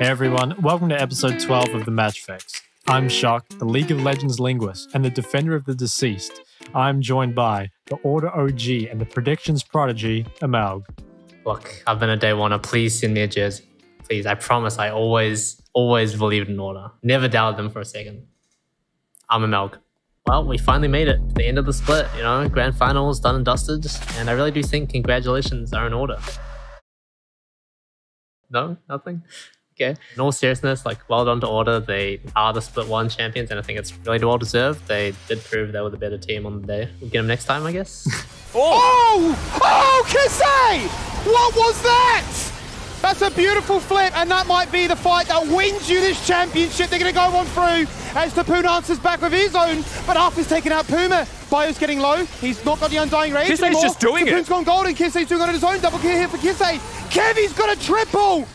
Hey everyone, welcome to episode 12 of the Matchfix. I'm Shock, the League of Legends linguist and the defender of the deceased. I'm joined by the Order OG and the predictions prodigy, Amalg. Look, I've been a day oneer. Please send me a jersey. Please, I promise I always believed in Order. Never doubted them for a second. I'm Amalg. Well, we finally made it to the end of the split, grand finals done and dusted. And I really do think congratulations are in order. No? Nothing? Okay. In all seriousness, well done to Order. They are the Split 1 champions, and I think it's really well deserved. They did prove they were the better team on the day. We'll get them next time, I guess. Oh, Kisei! What was that? That's a beautiful flip, and that might be the fight that wins you this championship. They're going to go on through as Tapoon answers back with his own, but Arthur's taking out Puma. Bio's getting low. He's not got the Undying Rage Kisei's anymore. just doing Tapoon's gone golden. Kisei's doing it on his own. Double kill here for Kisei. Kevy's got a triple.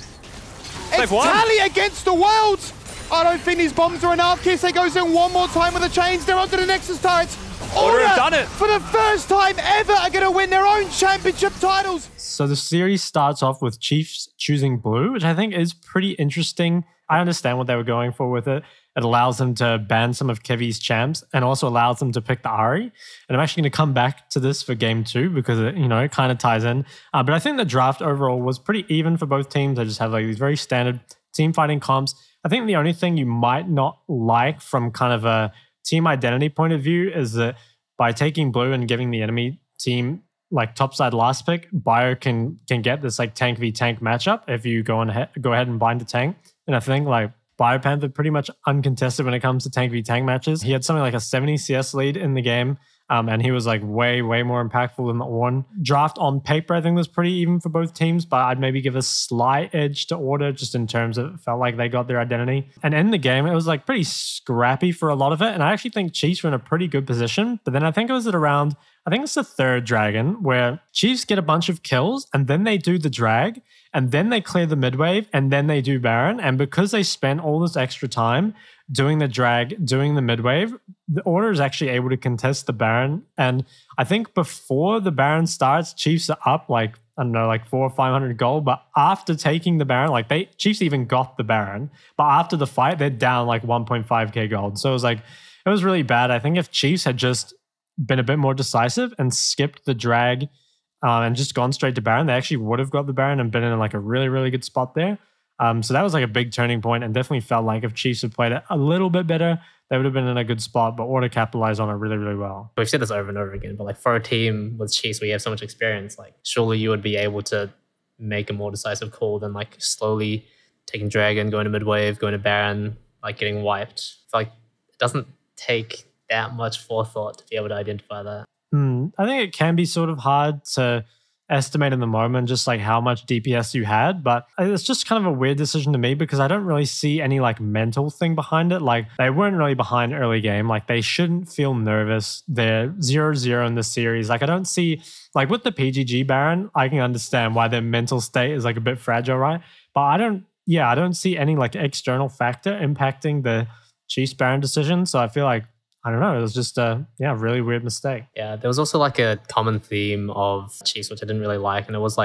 It's Tally against the world. I don't think these bombs are enough. Kisei goes in one more time with the chains. They're onto the Nexus turrets. Order have done it. For the first time ever are going to win their own championship titles. So the series starts off with Chiefs choosing blue, which I think is pretty interesting. I understand what they were going for with it. It allows them to ban some of Kevy's champs and also allows them to pick the Ahri. And I'm actually going to come back to this for game 2 because it, it kind of ties in. But I think the draft overall was pretty even for both teams. I just have these very standard team fighting comps. I think the only thing you might not like from kind of a team identity point of view is that by taking blue and giving the enemy team topside last pick, Bio can get this tank v tank matchup if you go ahead and bind the tank. And I think BioPanther pretty much uncontested when it comes to tank v tank matches. He had something like a 70 CS lead in the game, and he was way more impactful than the Ornn. Draft on paper, I think was pretty even for both teams, but I'd maybe give a slight edge to Order just in terms of it felt like they got their identity. And in the game, it was pretty scrappy for a lot of it, and I actually think Chiefs were in a pretty good position. But then I think it was at around, I think it's the third dragon, where Chiefs get a bunch of kills, and then they do the drag, and then they clear the mid-wave, and then they do Baron. And because they spent all this extra time doing the drag, doing the mid-wave, the Order is actually able to contest the Baron. And I think before the Baron starts, Chiefs are up 400 or 500 gold. But after taking the Baron, Chiefs even got the Baron. But after the fight, they're down 1.5k gold. So it was really bad. I think if Chiefs had just been a bit more decisive and skipped the drag and just gone straight to Baron, they actually would have got the Baron and been in a really good spot there. So that was a big turning point, and definitely felt like if Chiefs had played it a little bit better, they would have been in a good spot, but Order capitalized on it really well. We've said this over and over again, but for a team with Chiefs where you have so much experience, surely you would be able to make a more decisive call than slowly taking Dragon, going to mid-wave, going to Baron, getting wiped. I feel like it doesn't take that much forethought to be able to identify that. I think it can be sort of hard to estimate in the moment just how much DPS you had, but it's just kind of a weird decision to me because I don't really see any mental thing behind it. They weren't really behind early game. They shouldn't feel nervous. They're 0-0 in the series. I don't see with the PGG Baron, I can understand why their mental state is a bit fragile, right? But I don't see any external factor impacting the Chiefs Baron decision. So I feel I don't know. It was just a really weird mistake. Yeah, there was also a common theme of Chiefs, which I didn't really like, and it was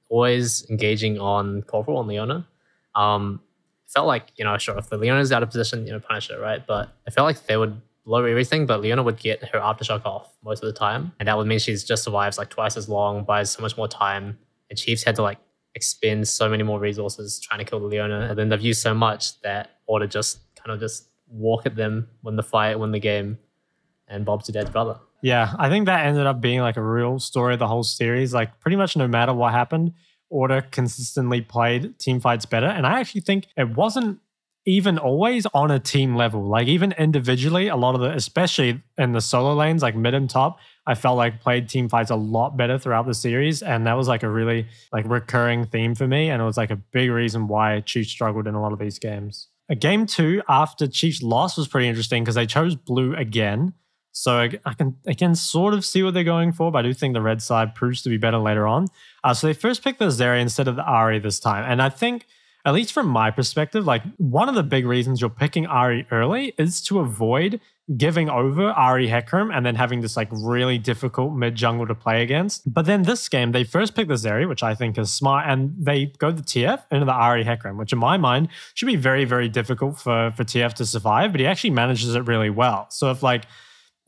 always engaging on Corporal and Leona. It felt sure, if the Leona's out of position, punish it, right? But I felt like they would blow everything, but Leona would get her aftershock off most of the time, and that would mean she's just survives twice as long, buys so much more time, and Chiefs had to expend so many more resources trying to kill the Leona, and then they've used so much that Order just walk at them, win the fight, win the game, and Bob's your dad's brother. Yeah, I think that ended up being a real story of the whole series. Pretty much no matter what happened, Order consistently played team fights better. And I actually think it wasn't even always on a team level. Even individually, a lot of especially in the solo lanes, mid and top, I felt played team fights a lot better throughout the series. And that was a really recurring theme for me. And it was a big reason why Chiefs struggled in a lot of these games. Game 2 after Chiefs lost was pretty interesting because they chose blue again. So I can sort of see what they're going for, but I do think the red side proves to be better later on. So they first picked the Zeri instead of the Ahri this time. And I think at least from my perspective, like one of the big reasons you're picking Ahri early is to avoid giving over Ahri Hecarim and then having this like really difficult mid jungle to play against. But then this game, they first pick the Zeri, which I think is smart, and they go the TF into the Ahri Hecarim, which in my mind should be very, very difficult for TF to survive, but he actually manages it really well. So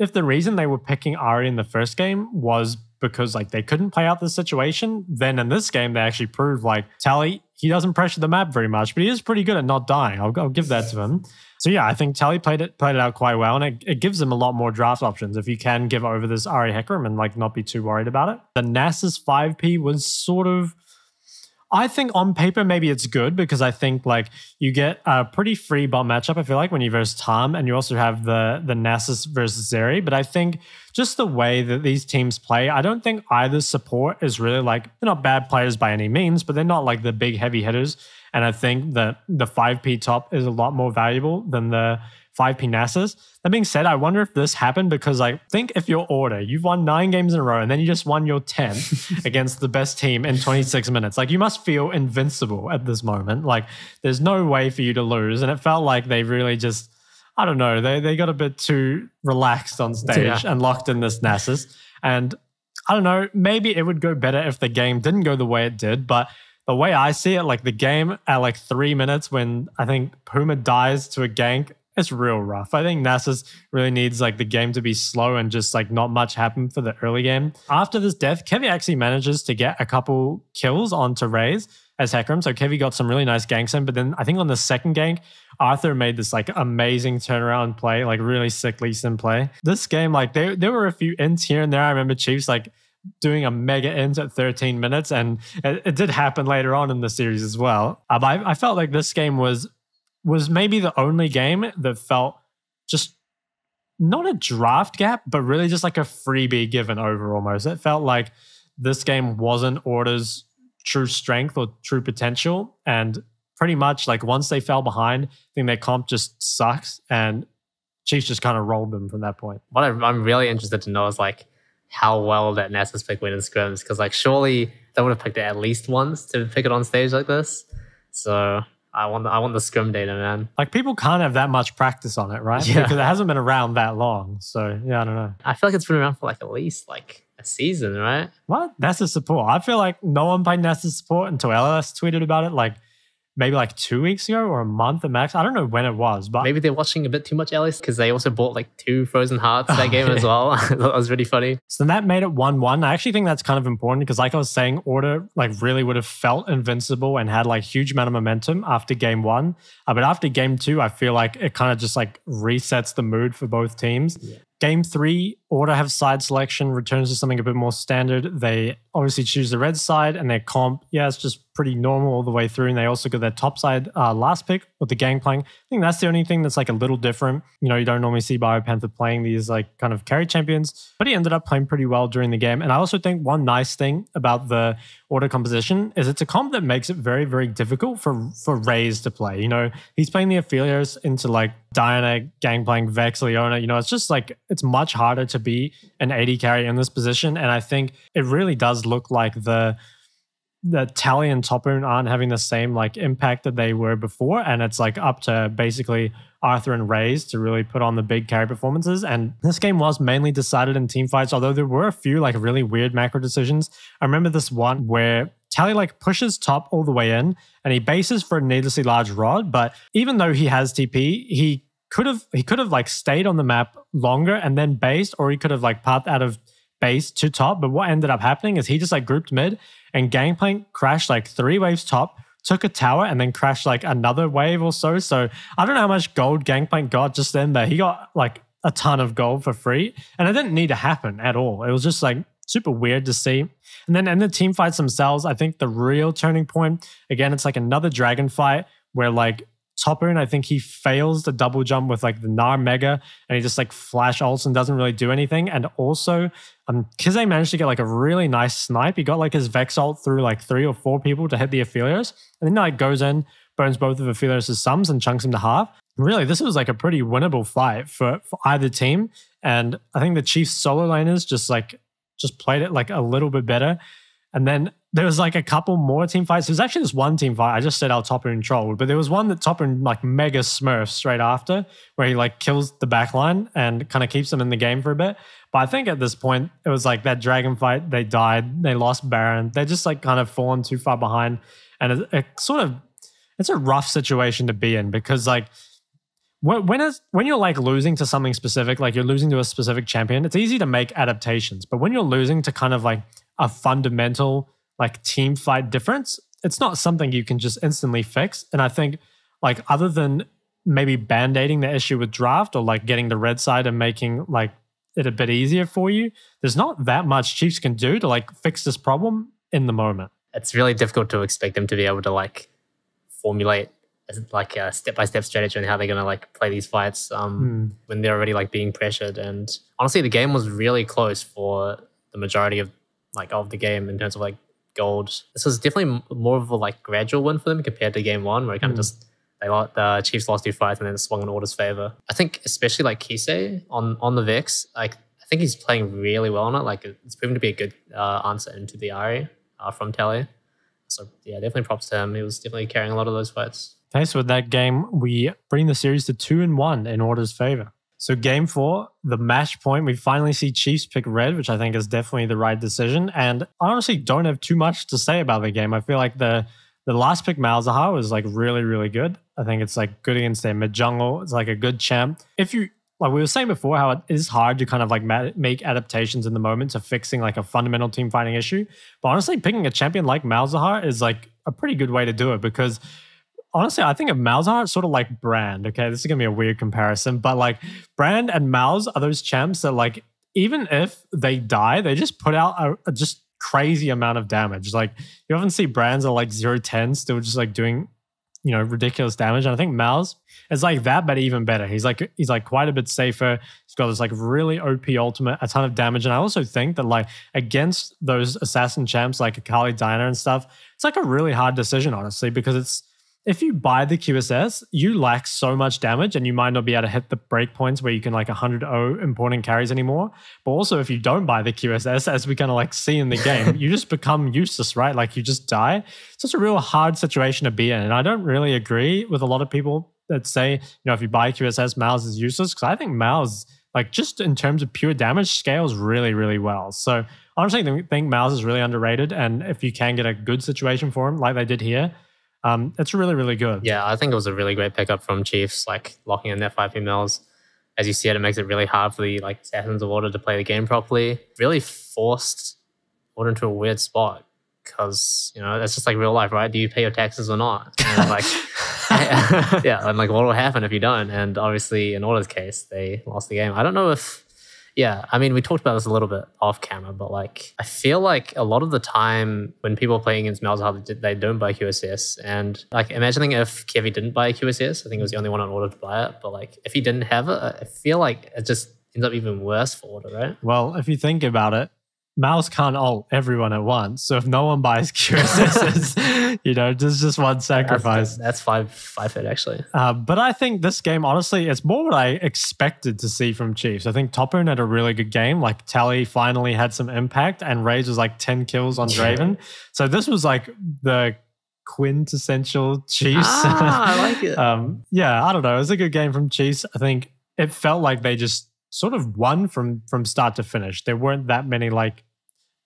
if the reason they were picking Ahri in the first game was because like they couldn't play out the situation, then in this game they actually proved like Tally, he doesn't pressure the map very much, but he is pretty good at not dying. I'll give that to him. So yeah, I think Tally played it out quite well, and it gives him a lot more draft options if you can give over this Ahri Hecarim and like not be too worried about it. The Nasus 5P was sort of, I think on paper maybe it's good because I think like you get a pretty free bot matchup, I feel like, when you versus Tom, and you also have the Nasus versus Zeri. But I think just the way that these teams play, I don't think either support is really like, they're not bad players by any means, but they're not like the big heavy hitters. And I think that the 5P top is a lot more valuable than the 5P Nasus. That being said, I wonder if this happened because I think if you're Order, you've won 9 games in a row and then you just won your 10th against the best team in 26 minutes. Like you must feel invincible at this moment. Like there's no way for you to lose. And it felt like they really just, I don't know, they got a bit too relaxed on stage and locked in this Nasus. And I don't know, maybe it would go better if the game didn't go the way it did, but the way I see it, like the game at like 3 minutes when I think Puma dies to a gank, it's real rough. I think Nasus really needs like the game to be slow and just like not much happen for the early game. After this death, Kevy actually manages to get a couple kills onto Raze as Hecarim. So Kevy got some really nice ganks in, but then I think on the second gank, Arthur made this like amazing turnaround play, like really sick Lee Sin play. This game, like there were a few ints here and there. I remember Chiefs like doing a mega int at 13 minutes, and it did happen later on in the series as well. But I felt like this game was maybe the only game that felt just not a draft gap, but really just like a freebie given over almost. It felt like this game wasn't Order's true strength or true potential. And pretty much like once they fell behind, I think their comp just sucks, and Chiefs just kind of rolled them from that point. What I'm really interested to know is like how well that Nasus pick went in scrims, because like surely they would have picked it at least once to pick it on stage like this. So I want the scrim data, man. Like people can't have that much practice on it, right? Yeah. Because it hasn't been around that long. So yeah, I don't know. I feel like it's been around for like at least like a season, right? What? Nasus support. I feel like no one played Nasus support until LS tweeted about it like maybe like 2 weeks ago or a month at max. I don't know when it was, but maybe they're watching a bit too much LS because they also bought like 2 Frozen Hearts that game as well. That was really funny. So that made it 1-1. I actually think that's kind of important because like I was saying, Order like really would have felt invincible and had like huge amount of momentum after game 1. But after game 2, I feel like it kind of just like resets the mood for both teams. Yeah. Game 3, Order have side selection, returns to something a bit more standard. They obviously choose the red side, and their comp, yeah, it's just pretty normal all the way through. And they also got their top side last pick with the Gangplank. I think that's the only thing that's like a little different. You know, you don't normally see Biopanther playing these like kind of carry champions, but he ended up playing pretty well during the game. And I also think one nice thing about the Order composition is it's a comp that makes it very, very difficult for Raze to play. You know, he's playing the Aphelios into like Diana, Gangplank, Vex, Leona. You know, it's just like, it's much harder to be an AD carry in this position. And I think it really does look like the Tally and Topoon aren't having the same like impact that they were before. And it's like up to basically Arthur and Raze to really put on the big carry performances. And this game was mainly decided in team fights, although there were a few like really weird macro decisions. I remember this one where Tally like pushes top all the way in and he bases for a needlessly large rod. But even though he has TP, he could have like stayed on the map longer and then based, or he could have like pathed out of base to top. But what ended up happening is he just like grouped mid and Gangplank crashed like 3 waves top, took a tower, and then crashed like another wave or so. So I don't know how much gold Gangplank got just then, but he got like a ton of gold for free. And it didn't need to happen at all. It was just like super weird to see. And then in the team fights themselves, I think the real turning point, again, it's like another dragon fight where like Topoon, I think he fails the double jump with like the Gnar Mega and he just like flash ults and doesn't really do anything. And also, Kize managed to get like a really nice snipe. He got like his Vex ult through like 3 or 4 people to hit the Aphelios. And then like goes in, burns both of Aphelios' sums and chunks him to half. Really, this was like a pretty winnable fight for either team. And I think the Chiefs solo laners just played it like a little bit better. And then there was like a couple more team fights. There was actually this one team fight. I just said how Toppun trolled, but there was one that Toppun like mega smurfs straight after, where he like kills the backline and kind of keeps them in the game for a bit. But I think at this point, it was like that dragon fight, they died, they lost Baron. They just like kind of fallen too far behind. And it's a rough situation to be in, because like when you're like losing to something specific, like you're losing to a specific champion, it's easy to make adaptations. But when you're losing to kind of like a fundamental like team fight difference, it's not something you can just instantly fix. And I think like other than maybe band-aiding the issue with draft or like getting the red side and making like it a bit easier for you, there's not that much Chiefs can do to like fix this problem in the moment. It's really difficult to expect them to be able to like formulate like a step-by-step strategy on how they're going to like play these fights when they're already like being pressured. And honestly, the game was really close for the majority of the game in terms of like gold. This was definitely more of a like gradual win for them compared to game one, where it kind of just the Chiefs lost 2 fights and then it swung in Order's favor. I think especially like Kisei on the Vex, like I think he's playing really well on it. Like it's proven to be a good answer into the Ari from Tele. So yeah, definitely props to him. He was definitely carrying a lot of those fights. Okay, so with that game, we bring the series to 2-1 in Order's favor. So game 4, the match point, we finally see Chiefs pick red, which I think is definitely the right decision. And I honestly don't have too much to say about the game. I feel like the last pick, Malzahar, was like really, really good. I think it's like good against their mid jungle. It's like a good champ. If you, like we were saying before, how it is hard to kind of like make adaptations in the moment to fixing like a fundamental team fighting issue. But honestly, picking a champion like Malzahar is like a pretty good way to do it, because honestly, I think of Malzahar sort of like Brand. Okay, this is going to be a weird comparison, but like Brand and Malz are those champs that like, even if they die, they just put out a just crazy amount of damage. Like you often see Brands are like 0-10 still just like doing, you know, ridiculous damage. And I think Malz is like that, but even better. He's like quite a bit safer. He's got this like really OP ultimate, a ton of damage. And I also think that like against those assassin champs like Akali, Diana and stuff, it's like a really hard decision, honestly, because it's, if you buy the QSS, you lack so much damage and you might not be able to hit the breakpoints where you can like 100-0 important carries anymore. But also if you don't buy the QSS, as we kind of like see in the game, you just become useless, right? Like you just die. It's such a real hard situation to be in. And I don't really agree with a lot of people that say, you know, if you buy QSS, Malz is useless. Because I think Malz, like just in terms of pure damage, scales really, really well. So honestly, I think Malz is really underrated. And if you can get a good situation for him, like they did here, it's really, really good. Yeah, I think it was a really great pickup from Chiefs, like locking in their 5 females. As you see it makes it really hard for the like Assassins of Order to play the game properly. Really forced Order into a weird spot because, you know, that's just like real life, right? Do you pay your taxes or not? And like, yeah, and like what will happen if you don't? And obviously in Order's case, they lost the game. I don't know if, yeah, I mean, we talked about this a little bit off camera, but like, I feel like a lot of the time when people are playing against Malzahar, they don't buy QSS. And like, imagining if Kevy didn't buy QSS, I think it was the only one on Order to buy it. But like, if he didn't have it, I feel like it just ends up even worse for Order, right? Well, if you think about it, Malz can't ult everyone at once. So if no one buys QSSs, you know, there's just one sacrifice. That's five hit actually. But I think this game, honestly, it's more what I expected to see from Chiefs. I think Toppun had a really good game. Like Tally finally had some impact and Rage was like 10 kills on Draven. So this was like the quintessential Chiefs. I like it. Yeah, I don't know. It was a good game from Chiefs. I think it felt like they just sort of won from start to finish. There weren't that many like,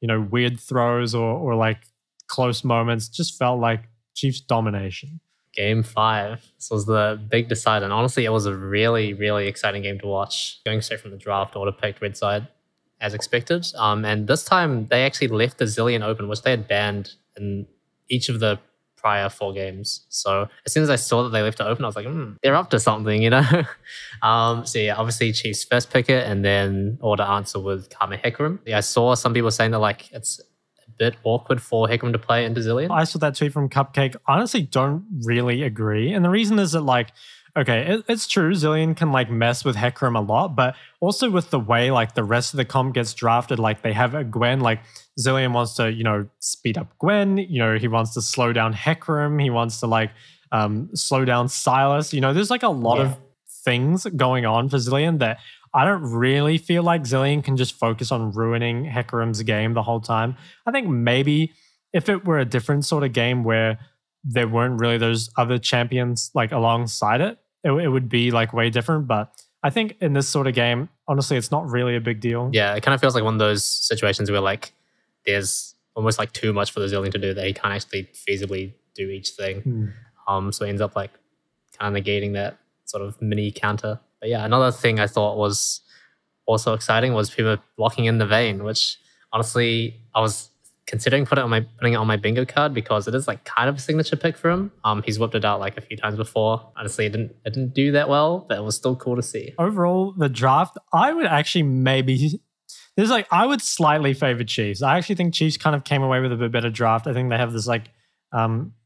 you know, weird throws or like close moments. Just felt like Chiefs domination. Game 5. This was the big decider. And honestly, it was a really, really exciting game to watch. Going straight from the draft, Order picked red side as expected. And this time they actually left the Zilean open, which they had banned in each of the prior 4 games. So as soon as I saw that they left it open, I was like, they're up to something, you know? So yeah, obviously Chiefs first pick it and then Order answer with Karma Hecarim. Yeah, I saw some people saying that like it's a bit awkward for Hecarim to play into Zilean. I saw that tweet from Cupcake. I honestly don't really agree. And the reason is that like, okay, it's true, Zilean can like mess with Hecarim a lot, but also with the way like the rest of the comp gets drafted, like they have a Gwen, like Zilean wants to, you know, speed up Gwen, you know, he wants to slow down Hecarim, he wants to like slow down Silas, you know, there's like a lot of things going on for Zilean that I don't really feel like Zilean can just focus on ruining Hecarim's game the whole time. I think maybe if it were a different sort of game where there weren't really those other champions like alongside it, it would be like way different. But I think in this sort of game, honestly, it's not really a big deal. Yeah, it kind of feels like one of those situations where like there's almost like too much for the Zilean to do that he can't actually feasibly do each thing. So he ends up like kind of negating that sort of mini counter. But yeah, another thing I thought was also exciting was people blocking in the Vayne, which honestly I was considering putting it on my bingo card because it is like kind of a signature pick for him. He's whipped it out like a few times before. Honestly, it didn't do that well, but it was still cool to see. Overall, the draft, I would actually I would slightly favor Chiefs. I actually think Chiefs kind of came away with a bit better draft. I think they have this like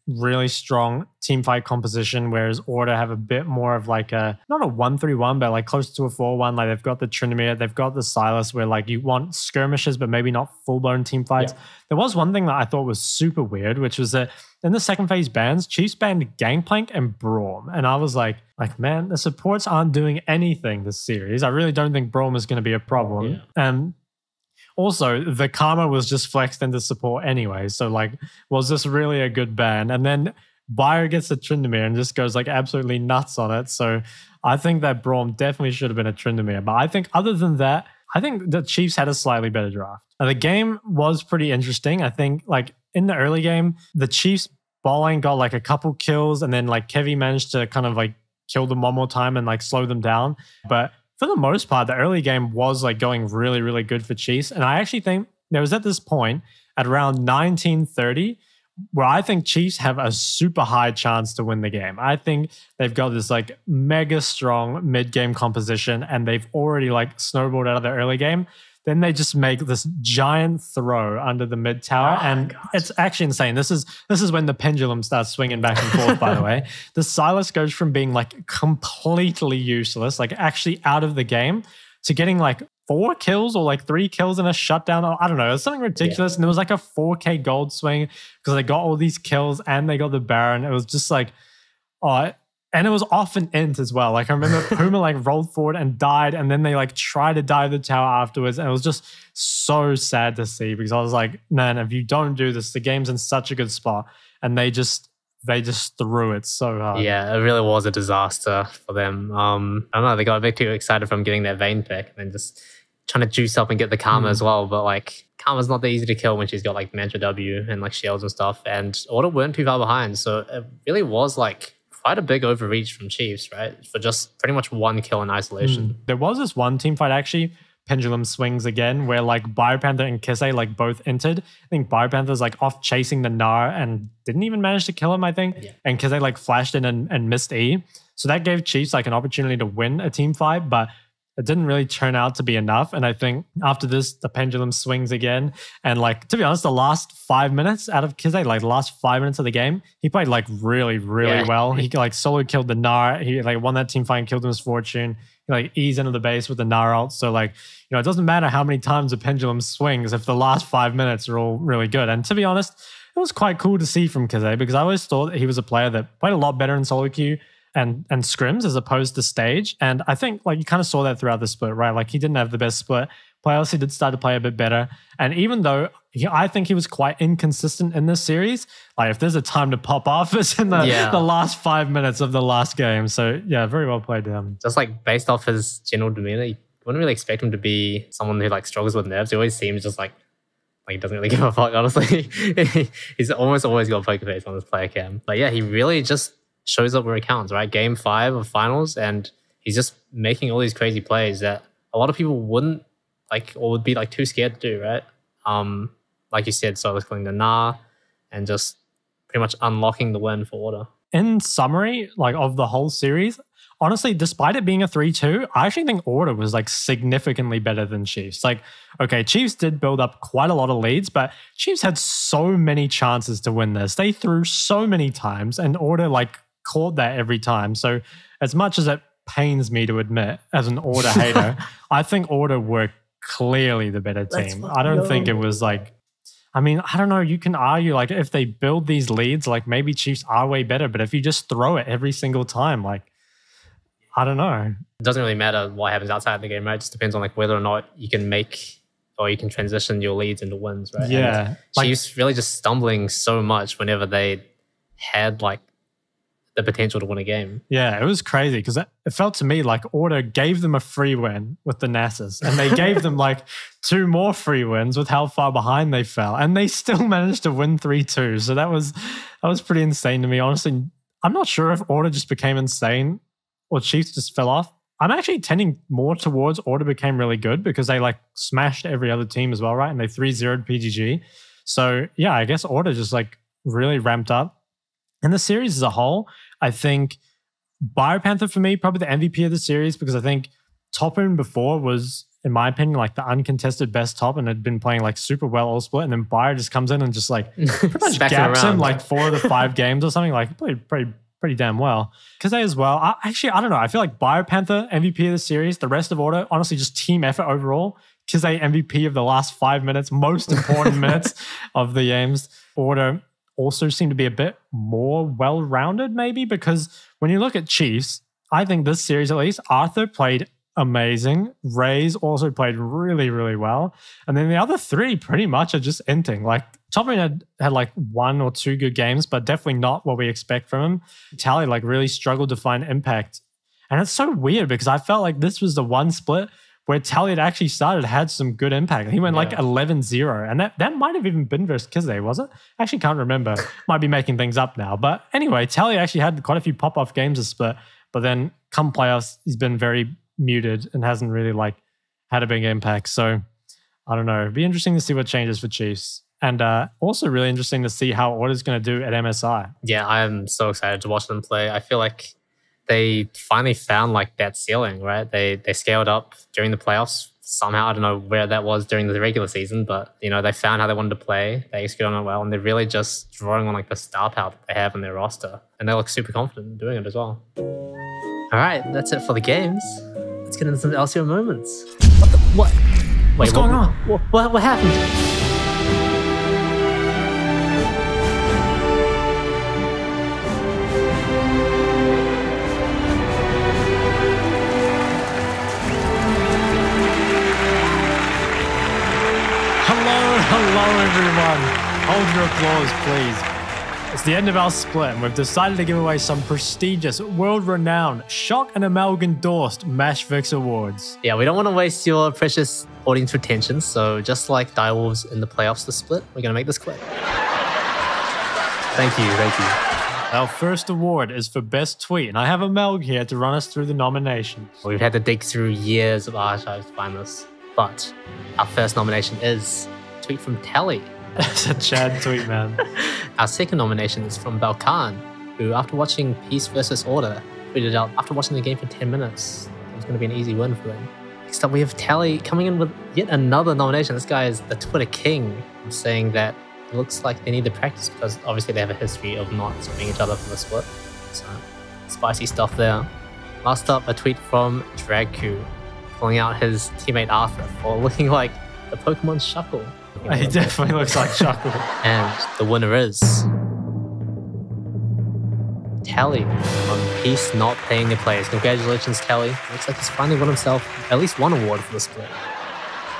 really strong team fight composition, whereas Order have a bit more of like a, not a 1-3-1, but like close to a 4-1. Like they've got the Tryndamere, they've got the Sylas where like you want skirmishes, but maybe not full-blown team fights. Yeah. There was one thing that I thought was super weird, which was that in the second phase bans, Chiefs banned Gangplank and Braum. And I was like, man, the supports aren't doing anything this series. I really don't think Braum is going to be a problem. Yeah. Also, the Karma was just flexed into support anyway. So, like, was this really a good ban? And then Bayer gets a Tryndamere and just goes, like, absolutely nuts on it. So, I think that Braum definitely should have been a Tryndamere. But I think other than that, I think the Chiefs had a slightly better draft. The game was pretty interesting. I think, like, in the early game, the Chiefs ball lane got, like, a couple kills. And then, like, Kevy managed to kind of, like, kill them one more time and, like, slow them down. But for the most part, the early game was like going really, really good for Chiefs. And I actually think there was at this point at around 1930 where I think Chiefs have a super high chance to win the game. I think they've got this like mega strong mid-game composition and they've already like snowballed out of the early game. Then they just make this giant throw under the mid tower, and it's actually insane. This is when the pendulum starts swinging back and forth. By the way, the Sylas goes from being like completely useless, like actually out of the game, to getting like 4 kills or like 3 kills in a shutdown. Or I don't know, it was something ridiculous. Yeah. And it was like a 4K gold swing because they got all these kills and they got the Baron. It was just like, and it was off an int as well. Like I remember Puma like rolled forward and died, and then they like tried to dive the tower afterwards, and it was just so sad to see because I was like, man, if you don't do this, the game's in such a good spot, and they just threw it so hard. Yeah, it really was a disaster for them. I don't know, they got a bit too excited from getting their Vayne pick and then just trying to juice up and get the Karma as well. But like Karma's not that easy to kill when she's got like Mantra W and like shields and stuff, and Order weren't too far behind, so it really was like quite a big overreach from Chiefs, right? For just pretty much 1 kill in isolation. There was this one team fight actually, Pendulum Swings again, where like Biopanther and Kisei like both entered. I think Biopanther's like off chasing the Gnar and didn't even manage to kill him, I think. Yeah. And Kisei like flashed in and missed E. So that gave Chiefs like an opportunity to win a team fight, but it didn't really turn out to be enough. And I think after this, the pendulum swings again. And like, to be honest, the last 5 minutes out of Kisei, like the last 5 minutes of the game, he played like really, really well. He like solo killed the Gnar. He like won that team fight and killed him his fortune. He like eased into the base with the Gnar ult. So like, you know, it doesn't matter how many times the pendulum swings if the last 5 minutes are all really good. And to be honest, it was quite cool to see from Kisei because I always thought that he was a player that played a lot better in solo queue and scrims as opposed to stage. And I think like you kind of saw that throughout the split, right? Like he didn't have the best split. Players he did start to play a bit better. And even though I think he was quite inconsistent in this series, like if there's a time to pop off, it's in the last 5 minutes of the last game. So yeah, very well played to him. Just like based off his general demeanor, you wouldn't really expect him to be someone who like struggles with nerves. He always seems just like he doesn't really give a fuck, honestly. He's almost always got a poker face on his player cam. But yeah, he really just shows up where it counts, right? Game 5 of finals, and he's just making all these crazy plays that a lot of people wouldn't like or would be like too scared to do, right? Like you said, solo killing the Gnar and just pretty much unlocking the win for Order. In summary, like of the whole series, honestly, despite it being a 3-2, I actually think Order was like significantly better than Chiefs. Like, okay, Chiefs did build up quite a lot of leads, but Chiefs had so many chances to win this. They threw so many times, and Order like caught that every time. So as much as it pains me to admit as an Order hater, I think Order were clearly the better team. I don't think it was like, I mean, I don't know, you can argue like if they build these leads, like maybe Chiefs are way better, but if you just throw it every single time, like I don't know. It doesn't really matter what happens outside the game, right? It just depends on like whether or not you can make or you can transition your leads into wins, right? Yeah. And Chiefs really just stumbling so much whenever they had like the potential to win a game. Yeah, it was crazy because it felt to me like Order gave them a free win with the Nassus, and they gave them like 2 more free wins with how far behind they fell, and they still managed to win 3-2. So that was pretty insane to me. Honestly, I'm not sure if Order just became insane or Chiefs just fell off. I'm actually tending more towards Order became really good because they like smashed every other team as well, right? And they 3-0'd PGG. So yeah, I guess Order just like really ramped up. In the series as a whole, I think Biopanther for me, probably the MVP of the series, because I think Toppin before was, in my opinion, like the uncontested best top and had been playing like super well all split. And then Bio just comes in and just like pretty much gaps him like 4 of the 5 games or something. Like played pretty damn well. Kaze as well. I don't know. I feel like Biopanther MVP of the series. The rest of Order, honestly, just team effort overall. Kaze MVP of the last 5 minutes, most important minutes of the games. Order also seem to be a bit more well-rounded maybe, because when you look at Chiefs, I think this series at least, Arthur played amazing. Raze also played really, really well. And then the other 3 pretty much are just inting. Like Toppin had like 1 or 2 good games, but definitely not what we expect from him. Tally like really struggled to find impact. And it's so weird because I felt like this was the one split where Tally had actually had some good impact. He went like 11-0. And that might have even been versus Kaze, was it? I actually can't remember. Might be making things up now. But anyway, Tally actually had quite a few pop-off games this split. But then come playoffs, he's been very muted and hasn't really like had a big impact. So I don't know. It'd be interesting to see what changes for Chiefs. And also really interesting to see how Order's going to do at MSI. Yeah, I am so excited to watch them play. I feel like they finally found like that ceiling, right? They scaled up during the playoffs somehow. I don't know where that was during the regular season, but you know, they found how they wanted to play. They executed on it well, and they're really just drawing on like the star power that they have in their roster, and they look super confident in doing it as well. All right, that's it for the games. Let's get into some LCO moments. What? Wait, What's going on? What happened? Hello, everyone. Hold your applause, please. It's the end of our split, and we've decided to give away some prestigious, world-renowned, Shock and Amalg-endorsed Matchfix Awards. Yeah, we don't want to waste your precious audience retention, so just like Direwolves in the playoffs to split, we're going to make this quick. Thank you. Our first award is for Best Tweet, and I have Amalg here to run us through the nominations. We've had to dig through years of archives to find this, but our first nomination is tweet from Tally. That's a Chad tweet, man. Our second nomination is from Balkan, who after watching Peace versus Order, tweeted out after watching the game for 10 minutes, it was going to be an easy win for them. Next up, we have Tally coming in with yet another nomination. This guy is the Twitter king, saying that it looks like they need to practice because obviously they have a history of not swapping each other for the split. So, spicy stuff there. Last up, a tweet from Dragku, calling out his teammate Arthur for looking like the Pokemon Shuckle. He definitely looks like Shuckle. And the winner is Tally on Peace not paying their players. Congratulations, Tally. Looks like he's finally won himself at least one award for the split.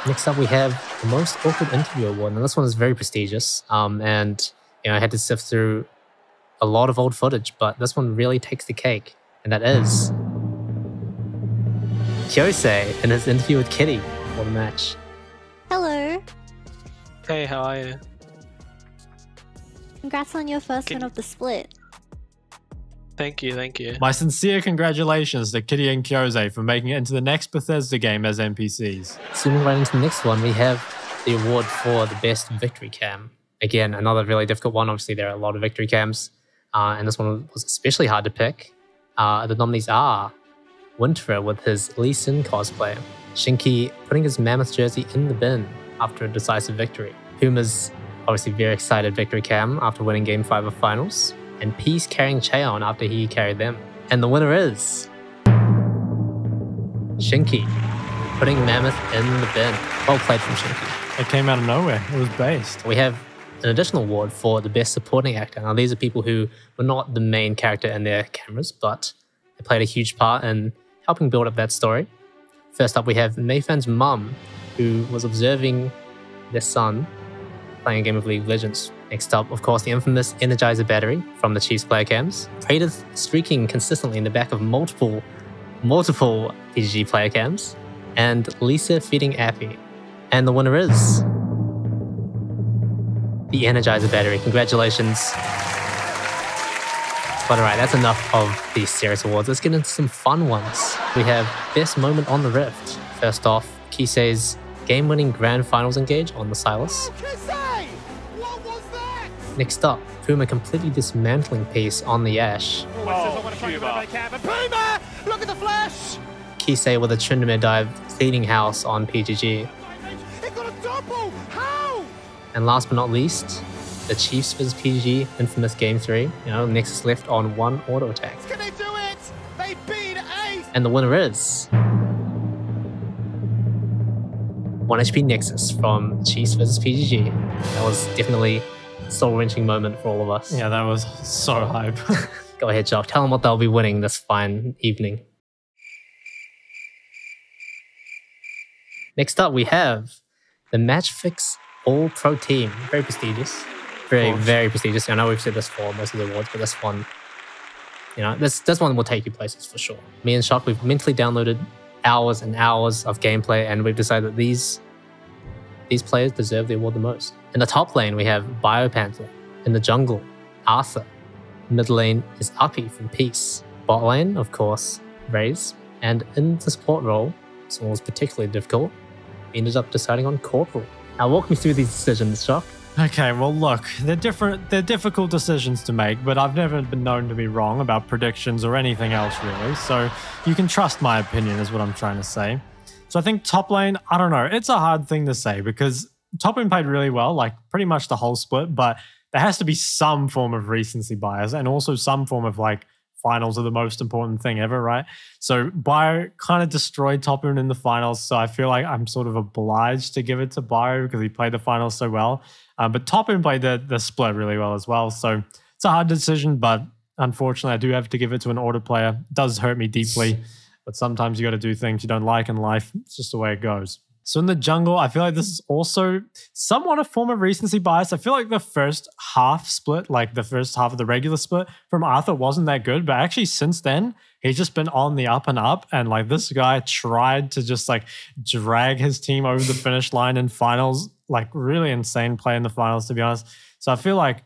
Next up, we have the Most Awkward Interview Award. Now, this one is very prestigious. And you know, I had to sift through a lot of old footage, but this one really takes the cake. And that is Kyosei in his interview with Kitty for the match. Hello. Hey, how are you? Congrats on your first win of the split. Thank you. My sincere congratulations to Kitty and Kyosei for making it into the next Bethesda game as NPCs. Zooming right into the next one, we have the award for the best victory cam. Again, another really difficult one. Obviously, there are a lot of victory cams, and this one was especially hard to pick. The nominees are Winterer with his Lee Sin cosplay, Shinky putting his Mammoth jersey in the bin after a decisive victory, Puma's obviously very excited victory cam after winning Game 5 of Finals, and Peace carrying Cheon after he carried them. And the winner is Shinky, putting Mammoth in the bin. Well played from Shinky. It came out of nowhere. It was based. We have an additional award for the best supporting actor. Now, these are people who were not the main character in their cameras, but they played a huge part in helping build up that story. First up, we have Mayfan's mum, who was observing their son playing a game of League of Legends. Next up, of course, the infamous Energizer battery from the Chiefs player cams. Praedyth streaking consistently in the back of multiple PGG player cams. And Lisa feeding Appy. And the winner is the Energizer battery. Congratulations. But alright, that's enough of these serious awards. Let's get into some fun ones. We have Best Moment on the Rift. First off, Kisei's game-winning Grand Finals engage on the Silas. What was that? Next up, Puma completely dismantling Peace on the Ashe. Puma! Look at the flash! Kisei with a Tryndamere dive, cleaning house on PGG. It got a double! How? And last but not least, the Chiefs vs PGG infamous Game 3. Nexus left on 1 auto attack. Can they do it? They beat Ace! And the winner is 1 HP Nexus from Chiefs vs PGG. That was definitely a soul-wrenching moment for all of us. Yeah, that was so hype. Go ahead, Jock. Tell them what they'll be winning this fine evening. Next up, we have the Matchfix All-Pro team. Very prestigious. Very prestigious. I know we've said this for most of the awards, but this one, this one will take you places for sure. Me and Shock, we've mentally downloaded hours and hours of gameplay, and we've decided that these players deserve the award the most. In the top lane, we have Biopanther. In the jungle, Arthur. Mid lane is Uppy from Peace. Bot lane, of course, Raze. And in the support role, this one was particularly difficult. We ended up deciding on Corporal. Now walk me through these decisions, Shock. Okay, well look, they're difficult decisions to make, but I've never been known to be wrong about predictions or anything else really, so you can trust my opinion is what I'm trying to say. So I think top lane, I don't know, it's a hard thing to say because top lane played really well, like pretty much the whole split, but there has to be some form of recency bias and also some form of like finals are the most important thing ever, right? So Bio kind of destroyed top lane in the finals, so I feel like I'm sort of obliged to give it to Bio because he played the finals so well. But top lane played the split really well as well, so it's a hard decision, but unfortunately I do have to give it to an order player. It does hurt me deeply, but sometimes you got to do things you don't like in life. It's just the way it goes. So in the jungle, I feel like this is also somewhat a form of recency bias. I feel like the first half split, like the first half of the regular split from Arthur wasn't that good, but actually since then, he's just been on the up and up. And like this guy tried to just like drag his team over the finish line in finals, like really insane play in the finals, to be honest. So I feel like,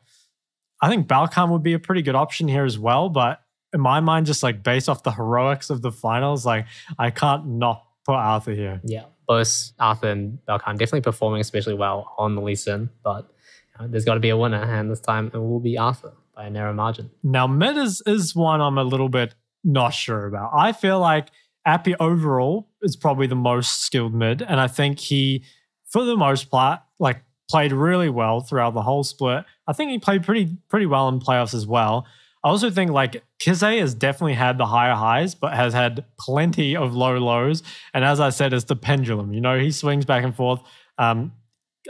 I think Balkan would be a pretty good option here as well. But in my mind, just like based off the heroics of the finals, like I can't not put Arthur here. Yeah. Both Arthur and Balkan definitely performing especially well on the Lee Sin, but there's got to be a winner, and this time it will be Arthur by a narrow margin. Now, mid is one I'm a little bit not sure about. I feel like Appy overall is probably the most skilled mid, and I think he, for the most part, like played really well throughout the whole split. I think he played pretty well in playoffs as well. I also think like Kisei has definitely had the higher highs, but has had plenty of low lows. And as I said, it's the pendulum. He swings back and forth. I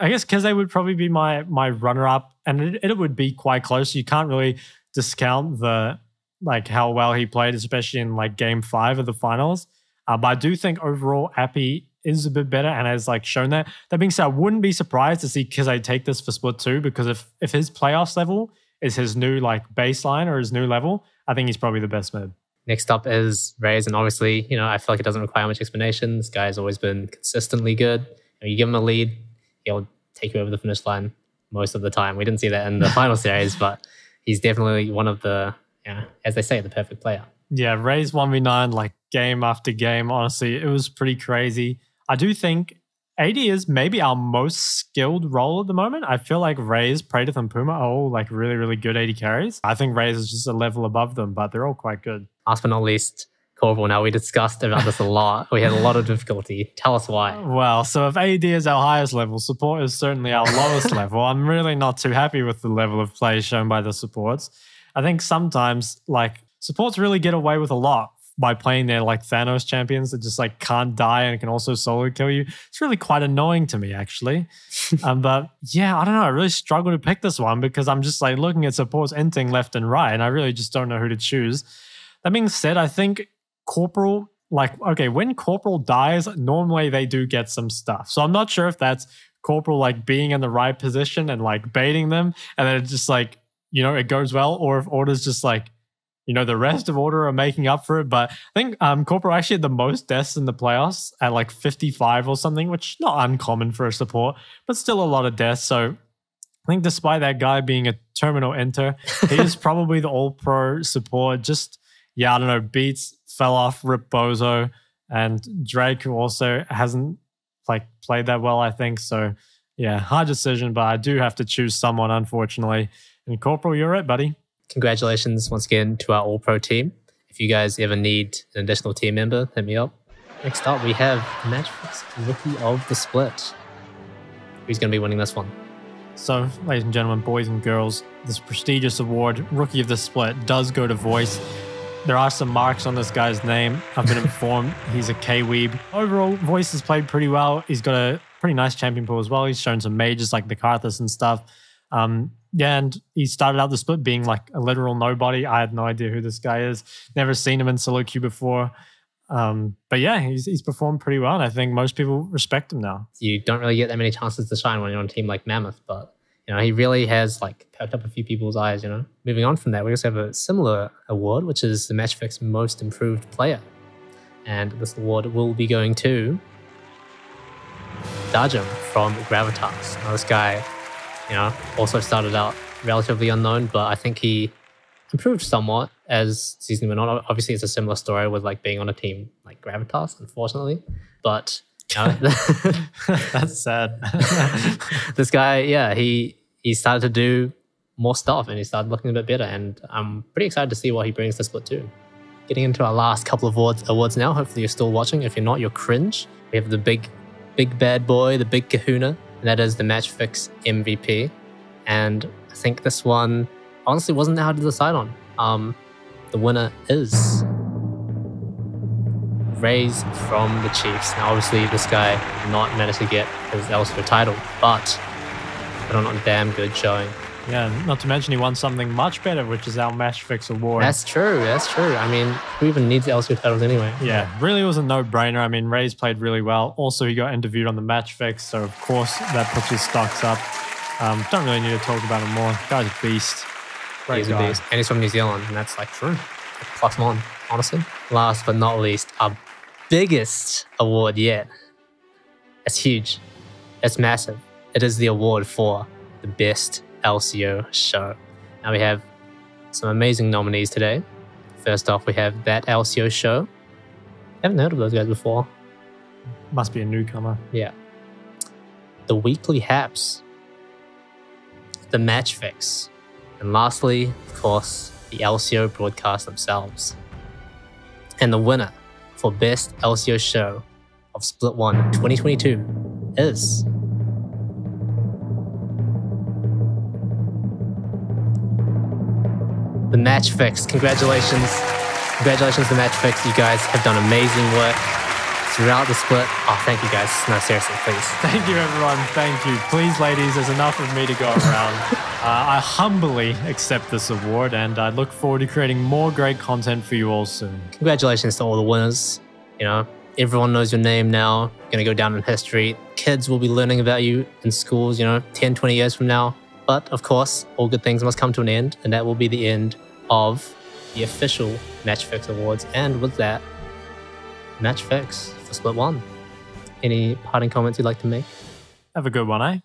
guess Kisei would probably be my runner-up, and it would be quite close. You can't really discount the like how well he played, especially in like Game 5 of the finals. But I do think overall Appy is a bit better and has like shown that. That being said, I wouldn't be surprised to see Kisei take this for split 2, because if his playoffs level is his new like baseline or his new level, I think he's probably the best mid. Next up is Raze, and obviously, I feel like it doesn't require much explanation. This guy has always been consistently good. You give him a lead, he'll take you over the finish line most of the time. We didn't see that in the final series, but he's definitely one of the, as they say, the perfect player. Yeah, Raze 1v9, like game after game, honestly, it was pretty crazy. I do think AD is maybe our most skilled role at the moment. I feel like Raze, Praedyth, and Puma are all like really, really good AD carries. I think Raze is just a level above them, but they're all quite good. Last but not least, Corporal. Now, we discussed about this a lot. We had a lot of difficulty. Tell us why. Well, so if AD is our highest level, support is certainly our lowest level. I'm really not too happy with the level of play shown by the supports. I think sometimes like supports really get away with a lot by playing their like Thanos champions that just like can't die and can also solo kill you. It's really quite annoying to me, actually. But yeah, I don't know. I really struggle to pick this one because I'm just like looking at supports inting left and right, and I really just don't know who to choose. That being said, I think Corporal like, okay, when Corporal dies, normally they do get some stuff. So I'm not sure if that's Corporal like being in the right position and like baiting them, and then it's just like, you know, it goes well, or if Order's just like, you know, the rest of Order are making up for it. But I think Corporal actually had the most deaths in the playoffs at like 55 or something, which is not uncommon for a support, but still a lot of deaths. So I think despite that guy being a terminal enter, he is probably the all-pro support. Just, yeah, I don't know, Beats fell off, Rip Bozo, and Drake, who also hasn't like played that well, I think. So yeah, hard decision, but I do have to choose someone, unfortunately. And Corporal, you're it, buddy. Congratulations once again to our all-pro team. If you guys ever need an additional team member, hit me up. Next up, we have Matchfix Rookie of the Split. Who's going to be winning this one? So, ladies and gentlemen, boys and girls, this prestigious award, Rookie of the Split, does go to Voice. There are some marks on this guy's name. I've been informed he's a K-weeb. Overall, Voice has played pretty well. He's got a pretty nice champion pool as well. He's shown some majors like the Karthus and stuff. Yeah, and he started out the split being like a literal nobody. I had no idea who this guy is. Never seen him in solo queue before. But yeah, he's performed pretty well, and I think most people respect him now. You don't really get that many chances to shine when you're on a team like Mammoth, but you know, he really has like perked up a few people's eyes, you know. Moving on from that, we also have a similar award, which is the Matchfix Most Improved Player. And this award will be going to Dajum from Gravitas. Now, this guy, you know, also started out relatively unknown, but I think he improved somewhat as season went on. Obviously, it's a similar story with like being on a team like Gravitas, unfortunately. But you know, that's sad. This guy, yeah, he started to do more stuff and he started looking a bit better. And I'm pretty excited to see what he brings to Split 2. Getting into our last couple of awards now. Hopefully, you're still watching. If you're not, you're cringe. We have the big bad boy, the big kahuna, and that is the Matchfix MVP. And I think this one honestly wasn't that hard to decide on. The winner is Raze from the Chiefs. Now, obviously, this guy did not manage to get his LCO title, but put on a damn good showing. Yeah, not to mention he won something much better, which is our Matchfix Award. That's true. I mean, who even needs LCO titles anyway? Yeah, really was a no-brainer. I mean, Ray's played really well. Also, he got interviewed on the Matchfix, so of course that puts his stocks up. Don't really need to talk about him more. Guy's a beast. He's a beast. And he's from New Zealand, and that's like true. Plus one, honestly. Last but not least, our biggest award yet. It's huge. It's massive. It is the award for the best LCO show. Now we have some amazing nominees today. First off, we have That LCO Show. I haven't heard of those guys before. Must be a newcomer. Yeah. The Weekly Haps. The Matchfix. And lastly, of course, the LCO broadcast themselves. And the winner for Best LCO Show of Split 1 2022 is the Matchfix. Congratulations. Congratulations to Matchfix. You guys have done amazing work throughout the split. Oh, thank you guys. No, seriously, please. Thank you, everyone. Thank you. Please, ladies, there's enough of me to go around. I humbly accept this award, and I look forward to creating more great content for you all soon. Congratulations to all the winners. You know, everyone knows your name now. You're going to go down in history. Kids will be learning about you in schools, you know, 10, 20 years from now. But, of course, all good things must come to an end, and that will be the end of the official Matchfix Awards. And with that, Matchfix for Split 1. Any parting comments you'd like to make? Have a good one, eh?